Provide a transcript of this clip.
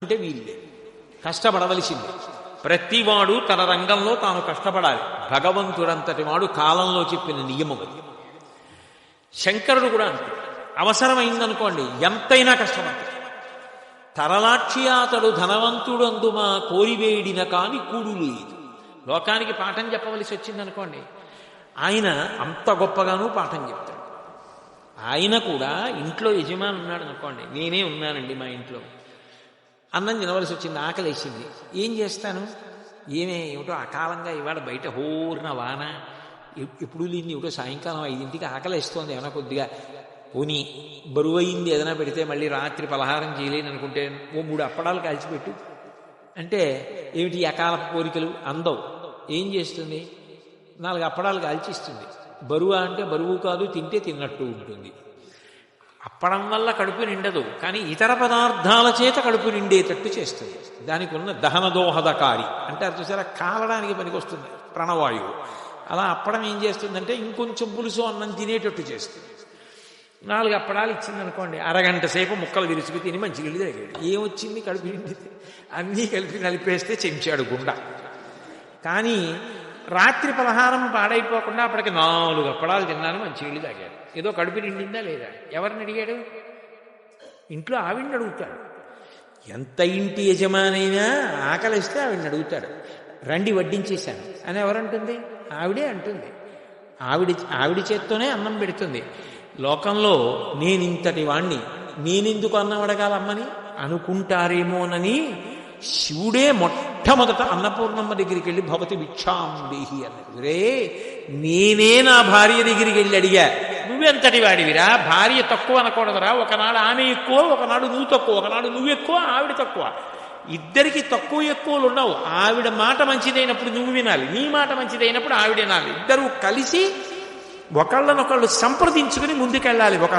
అంటే వీళ్ళే కష్టపడవలసింది. ప్రతివాడు తన రంగంలో తాను కష్టపడాలి. భగవంతుడంతటి వాడు కాలంలో చెప్పిన నియమం. శంకరుడు కూడా అంతే. అవసరమైందనుకోండి ఎంతైనా కష్టపడతాడు. తరలాక్షియాతడు ధనవంతుడు అందుమా కోరివేడిన కాని కూడు లేదు. లోకానికి పాఠం చెప్పవలసి వచ్చిందనుకోండి, ఆయన అంత గొప్పగానూ పాఠం చెప్తాడు. ఆయన కూడా ఇంట్లో యజమాని ఉన్నాడు అనుకోండి, నేనే ఉన్నానండి మా ఇంట్లో, అన్నం తినవలసి వచ్చింది, ఆకలేసింది, ఏం చేస్తాను? ఏమిటో అకాలంగా ఇవాళ బయట హోర్న వాన, ఎప్పుడు లేని ఏమిటో సాయంకాలం 5ంటికి ఆకలేస్తోంది, ఏమైనా కొద్దిగా పోనీ బరువు అయింది ఏదైనా పెడితే మళ్ళీ రాత్రి పలహారం చేయలేని అనుకుంటే ఓ 3 అప్పడాలు కాల్చిపెట్టు అంటే ఏమిటి అకాల కోరికలు అందవు. ఏం చేస్తుంది? 4 అప్పడాలు కాల్చిస్తుంది. బరువు అంటే బరువు కాదు, తింటే తిన్నట్టు ఉంటుంది. అప్పడం వల్ల కడుపు నిండదు, కానీ ఇతర పదార్థాల చేత కడుపు నిండేటట్టు చేస్తుంది. దానికి ఉన్న దహనదోహదకారి అంటే అది చూసారా, కాలడానికి పనికొస్తుంది ప్రాణవాయువు. అలా అప్పడం ఏం చేస్తుందంటే ఇంకొంచెం పులుసు అన్నం తినేటట్టు చేస్తుంది. 4 అప్పడాలు ఇచ్చిందనుకోండి, అరగంట సేపు ముక్కలు విరుచుకు తిని మంచి నీళ్ళు తాగాడు. ఏమొచ్చింది? కడుపు నిండితే. అన్నీ కలిపి నలిపేస్తే చెంచాడు గుండ. కానీ రాత్రి పలహారం పాడైపోకుండా అప్పటికి 4 అప్పడాలు తిన్నాను, మంచి నీళ్ళు తాగాడు. ఏదో కడుపు నిండిందా లేదా? ఎవరిని అడిగాడు? ఇంట్లో ఆవిడ్ని అడుగుతాడు. ఎంత ఇంటి యజమానైనా ఆకలిస్తే ఆవిడ్ని అడుగుతాడు. రండి వడ్డించేశాను అని ఎవరంటుంది? ఆవిడే అంటుంది. ఆవిడ చేత్తోనే అన్నం పెడుతుంది. లోకంలో నేనింతటి వాణ్ణి, నేనెందుకు అన్నం అడగాలమ్మని అనుకుంటారేమోనని శివుడే మొట్టమొదట అన్నపూర్ణమ్మ దగ్గరికి వెళ్ళి భవతి భిక్షాం దేహి అన్నాడు. రే, నేనే నా భార్య దగ్గరికి వెళ్ళి అడిగా, నువ్వెంతటి వాడివిరా? భార్య తక్కువ అనకూడదురా. ఒకనాడు ఆమె ఎక్కువ, ఒకనాడు నువ్వు తక్కువ, ఒకనాడు నువ్వు ఎక్కువ, ఆవిడ తక్కువ. ఇద్దరికి తక్కువ ఎక్కువలు ఉండవు. ఆవిడ మాట మంచిదైనప్పుడు నువ్వు వినాలి, నీ మాట మంచిదైనప్పుడు ఆవిడ వినాలి. ఇద్దరూ కలిసి ఒకళ్ళనొకళ్ళు సంప్రదించుకుని ముందుకెళ్ళాలి. ఒక